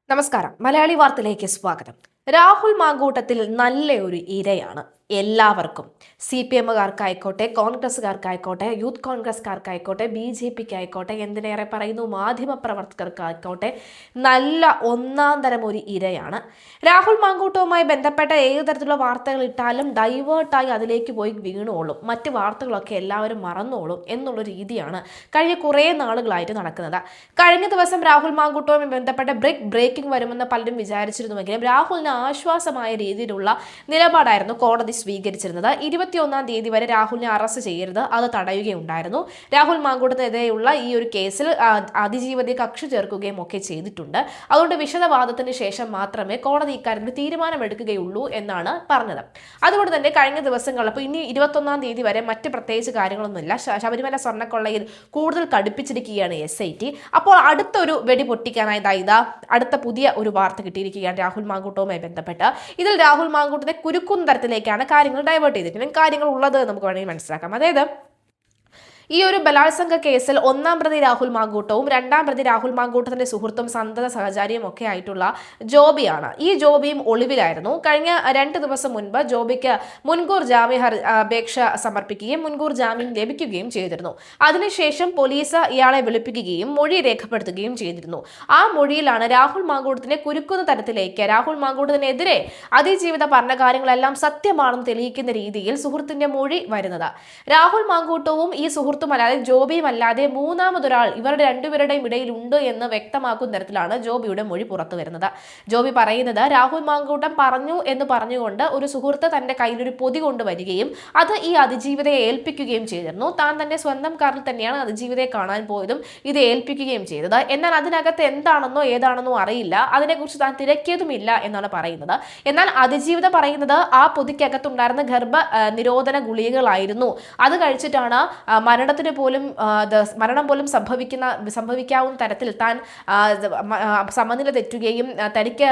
നമസ്കാരം. മലയാളി വാർത്തയിലേക്ക് സ്വാഗതം. രാഹുൽ മാങ്കൂട്ടത്തിൽ നല്ല ഒരു ഇരയാണ് എല്ലാവർക്കും. CPM-കാർക്കായിക്കോട്ടെ, കോൺഗ്രസ്സുകാർക്കായിക്കോട്ടെ, യൂത്ത് കോൺഗ്രസ്സുകാർക്കായിക്കോട്ടെ, BJP-ക്കായിക്കോട്ടെ, എന്തിനേറെ പറയുന്നു മാധ്യമപ്രവർത്തകർക്കായിക്കോട്ടെ, നല്ല ഒന്നാം തരം ഒരു ഇരയാണ്. രാഹുൽ മാങ്കൂട്ടവുമായി ബന്ധപ്പെട്ട ഏത് തരത്തിലുള്ള വാർത്തകൾ ഇട്ടാലും ഡൈവേർട്ടായി അതിലേക്ക് പോയി വീണോളും, മറ്റ് വാർത്തകളൊക്കെ എല്ലാവരും മറന്നോളും എന്നുള്ള രീതിയാണ് കഴിഞ്ഞ കുറേ നാളുകളായിട്ട് നടക്കുന്നത്. കഴിഞ്ഞ ദിവസം രാഹുൽ മാങ്കൂട്ടവുമായി ബന്ധപ്പെട്ട ബ്രേക്കിംഗ് വരുമെന്ന് പലരും വിചാരിച്ചിരുന്നുവെങ്കിലും രാഹുലിന് ആശ്വാസമായ രീതിയിലുള്ള നിലപാടായിരുന്നു കോടതി സ്വീകരിച്ചിരുന്നത്. 21-ാം തീയതി വരെ രാഹുലിനെ അറസ്റ്റ് ചെയ്യരുത്, അത് തടയുകയുണ്ടായിരുന്നു. രാഹുൽ മാങ്കൂട്ടത്തിനെതിരെയുള്ള ഈ ഒരു കേസിൽ അതിജീവതയെ കക്ഷി ചേർക്കുകയും ഒക്കെ ചെയ്തിട്ടുണ്ട്. അതുകൊണ്ട് വിശദവാദത്തിന് ശേഷം മാത്രമേ കോടതി ഇക്കാര്യത്തിൽ തീരുമാനമെടുക്കുകയുള്ളൂ എന്നാണ് പറഞ്ഞത്. അതുകൊണ്ട് തന്നെ കഴിഞ്ഞ ദിവസങ്ങളിൽ അപ്പോൾ ഇനി 21-ാം തീയതി വരെ മറ്റ് പ്രത്യേകിച്ച് കാര്യങ്ങളൊന്നുമില്ല. ശബരിമല സ്വർണ്ണക്കൊള്ളയിൽ കൂടുതൽ കടുപ്പിച്ചിരിക്കുകയാണ് SIT. അപ്പോൾ അടുത്തൊരു വെടി പൊട്ടിക്കാനായി അടുത്ത പുതിയ ഒരു വാർത്ത കിട്ടിയിരിക്കുകയാണ് രാഹുൽ മാങ്കൂട്ടവുമായി ബന്ധപ്പെട്ട്. ഇതിൽ രാഹുൽ മാങ്കൂട്ടത്തെ കുരുക്കുന്ന തരത്തിലേക്കാണ് കാര്യങ്ങൾ ഡൈവേർട്ട് ചെയ്തിരിക്കുന്നത്. കാര്യങ്ങൾ ഉള്ളത് നമുക്ക് വേണമെങ്കിൽ മനസ്സിലാക്കാം. അതായത് ഈ ഒരു ബലാത്സംഗ കേസിൽ ഒന്നാം പ്രതി രാഹുൽ മാങ്കൂട്ടവും രണ്ടാം പ്രതി രാഹുൽ മാങ്കൂട്ടത്തിന്റെ സുഹൃത്തും സന്തത സഹചാരിയും ഒക്കെ ആയിട്ടുള്ള ജോബിയാണ്. ഈ ജോബിയും ഒളിവിലായിരുന്നു. കഴിഞ്ഞ 2 ദിവസം മുൻപ് ജോബിക്ക് മുൻകൂർ അപേക്ഷ സമർപ്പിക്കുകയും മുൻകൂർ ജാമ്യം ലഭിക്കുകയും ചെയ്തിരുന്നു. അതിനുശേഷം പോലീസ് ഇയാളെ വിളിപ്പിക്കുകയും മൊഴി രേഖപ്പെടുത്തുകയും ചെയ്തിരുന്നു. ആ മൊഴിയിലാണ് രാഹുൽ മാങ്കൂട്ടത്തിനെ കുരുക്കുന്ന തരത്തിലേക്ക്, രാഹുൽ മാങ്കൂട്ടത്തിനെതിരെ അതിജീവിത പറഞ്ഞ കാര്യങ്ങളെല്ലാം സത്യമാണെന്ന് തെളിയിക്കുന്ന രീതിയിൽ സുഹൃത്തിന്റെ മൊഴി വരുന്നത്. രാഹുൽ മാങ്കൂട്ടവും ഈ അതായത് ജോബിയും അല്ലാതെ മൂന്നാമതൊരാൾ ഇവരുടെ രണ്ടുപേരുടെയും ഇടയിൽ ഉണ്ട് എന്ന് വ്യക്തമാക്കുന്ന തരത്തിലാണ് ജോബിയുടെ മൊഴി പുറത്തു വരുന്നത്. ജോബി പറയുന്നത് രാഹുൽ മാങ്കൂട്ടം പറഞ്ഞു എന്ന് പറഞ്ഞുകൊണ്ട് ഒരു സുഹൃത്ത് തന്റെ കയ്യിലൊരു പൊതി കൊണ്ടുവരികയും അത് ഈ അതിജീവിതയെ ഏൽപ്പിക്കുകയും ചെയ്തിരുന്നു. താൻ തന്റെ സ്വന്തം കാറിൽ തന്നെയാണ് അതിജീവിതയെ കാണാൻ പോയതും ഇത് ഏൽപ്പിക്കുകയും ചെയ്തത്. എന്നാൽ അതിനകത്ത് എന്താണെന്നോ ഏതാണെന്നോ അറിയില്ല, അതിനെക്കുറിച്ച് താൻ തിരക്കിയതുമില്ല എന്നാണ് പറയുന്നത്. എന്നാൽ അതിജീവിത പറയുന്നത് ആ പൊതിക്കകത്തുണ്ടായിരുന്ന ഗർഭ നിരോധന ഗുളികകളായിരുന്നു. അത് കഴിച്ചിട്ടാണ് മരണം പോലും സംഭവിക്കാവുന്ന തരത്തിൽ താൻ സമനില തെറ്റുകയും തനിക്ക്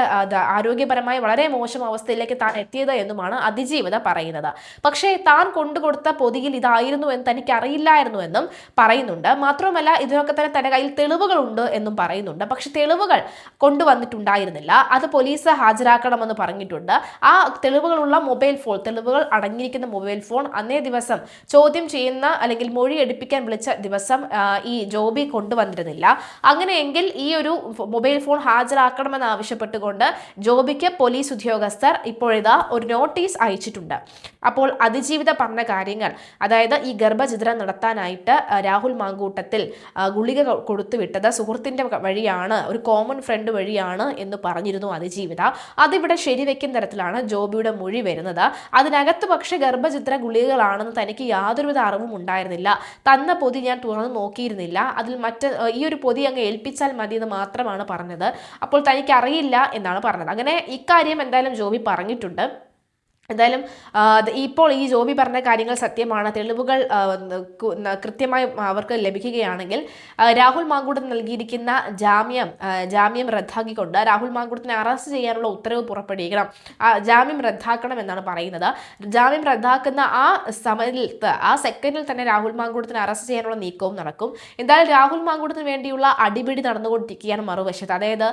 ആരോഗ്യപരമായി വളരെ മോശം അവസ്ഥയിലേക്ക് താൻ എത്തിയത് എന്നുമാണ് അതിജീവിത പറയുന്നത്. പക്ഷേ താൻ കൊണ്ടുകൊടുത്ത പൊതിയിൽ ഇതായിരുന്നു എന്ന് തനിക്ക് അറിയില്ലായിരുന്നു എന്നും പറയുന്നുണ്ട്. മാത്രമല്ല ഇതിനൊക്കെ തന്നെ തന്റെ കയ്യിൽ തെളിവുകളുണ്ട് എന്നും പറയുന്നുണ്ട്. പക്ഷെ തെളിവുകൾ കൊണ്ടുവന്നിട്ടുണ്ടായിരുന്നില്ല, അത് പോലീസ് ഹാജരാക്കണമെന്ന് പറഞ്ഞിട്ടുണ്ട്. ആ തെളിവുകളുള്ള തെളിവുകൾ അടങ്ങിയിരിക്കുന്ന മൊബൈൽ ഫോൺ അന്നേ ദിവസം ചോദ്യം ചെയ്യുന്ന അല്ലെങ്കിൽ മൊഴി എടുപ്പിക്കാൻ വിളിച്ച ദിവസം ഈ ജോബി കൊണ്ടുവന്നിരുന്നില്ല. അങ്ങനെയെങ്കിൽ ഈ ഒരു മൊബൈൽ ഫോൺ ഹാജരാക്കണമെന്ന് ആവശ്യപ്പെട്ടുകൊണ്ട് ജോബിക്ക് പോലീസ് ഉദ്യോഗസ്ഥർ ഇപ്പോഴിതാ ഒരു നോട്ടീസ് അയച്ചിട്ടുണ്ട്. അപ്പോൾ അതിജീവിത പറഞ്ഞ കാര്യങ്ങൾ, അതായത് ഈ ഗർഭചിത്രം നടത്താനായിട്ട് രാഹുൽ മാങ്കൂട്ടത്തിൽ ഗുളിക കൊടുത്തുവിട്ടത് സുഹൃത്തിന്റെ വഴിയാണ്, ഒരു കോമൺ ഫ്രണ്ട് വഴിയാണ് എന്ന് പറഞ്ഞിരുന്നു അതിജീവിത. അതിവിടെ ശരിവെക്കുന്ന തരത്തിലാണ് ജോബിയുടെ മൊഴി വരുന്നത്. അതിനകത്ത് പക്ഷേ ഗർഭചിത്ര ഗുളികകളാണെന്ന് തനിക്ക് യാതൊരുവിധ അറിവും ഉണ്ടായിരുന്നില്ല, തന്ന പൊതി ഞാൻ തുറന്ന് നോക്കിയിരുന്നില്ല, അതിൽ ഈ ഒരു പൊതി അങ്ങ് ഏൽപ്പിച്ചാൽ മതി എന്ന് മാത്രമാണ് പറഞ്ഞത്, അപ്പോൾ തനിക്ക് അറിയില്ല എന്നാണ് പറഞ്ഞത്. അങ്ങനെ ഇക്കാര്യം എന്തായാലും ജോബി പറഞ്ഞിട്ടുണ്ട്. എന്തായാലും ഇപ്പോൾ ഈ ജോബി പറഞ്ഞ കാര്യങ്ങൾ സത്യമാണ്, തെളിവുകൾ കൃത്യമായി അവർക്ക് ലഭിക്കുകയാണെങ്കിൽ രാഹുൽ മാങ്കൂട്ടത്തിന് നൽകിയിരിക്കുന്ന ജാമ്യം റദ്ദാക്കിക്കൊണ്ട് രാഹുൽ മാങ്കൂട്ടത്തിനെ അറസ്റ്റ് ചെയ്യാനുള്ള ഉത്തരവ് പുറപ്പെടുവിക്കണം, ജാമ്യം റദ്ദാക്കണം എന്നാണ് പറയുന്നത്. ജാമ്യം റദ്ദാക്കുന്ന ആ സെക്കൻഡിൽ തന്നെ രാഹുൽ മാങ്കൂട്ടത്തിനെ അറസ്റ്റ് ചെയ്യാനുള്ള നീക്കവും നടക്കും. എന്തായാലും രാഹുൽ മാങ്കൂട്ടത്തിന് വേണ്ടിയുള്ള അടിപിടി നടന്നുകൊണ്ടിരിക്കുകയാണ് മറുവശത്ത്. അതായത്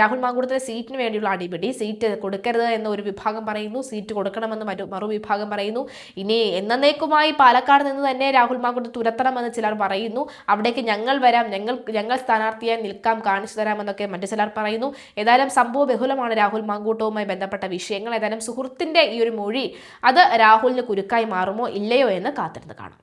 രാഹുൽ മാങ്കൂട്ടത്തിന്റെ സീറ്റിന് വേണ്ടിയുള്ള അടിപിടി, സീറ്റ് കൊടുക്കരുത് എന്ന ഒരു വിഭാഗം പറയുന്നു, സീറ്റ് കൊടുക്കണമെന്ന് മറുവിഭാഗം പറയുന്നു. ഇനി എന്നേക്കുമായി പാലക്കാട് നിന്ന് തന്നെ രാഹുൽ മാങ്കൂട്ടം തുരത്തണമെന്ന് ചിലർ പറയുന്നു. അവിടേക്ക് ഞങ്ങൾ വരാം, ഞങ്ങൾ സ്ഥാനാർത്ഥിയായി നിൽക്കാം, കാണിച്ചു തരാമെന്നൊക്കെ മറ്റു ചിലർ പറയുന്നു. ഏതായാലും സംഭവ ബഹുലമാണ് രാഹുൽ മാങ്കൂട്ടവുമായി ബന്ധപ്പെട്ട വിഷയങ്ങൾ. ഏതായാലും സുഹൃത്തിന്റെ ഈ ഒരു മൊഴി അത് രാഹുലിന് കുരുക്കായി മാറുമോ ഇല്ലയോ എന്ന് കാത്തിരുന്ന് കാണാം.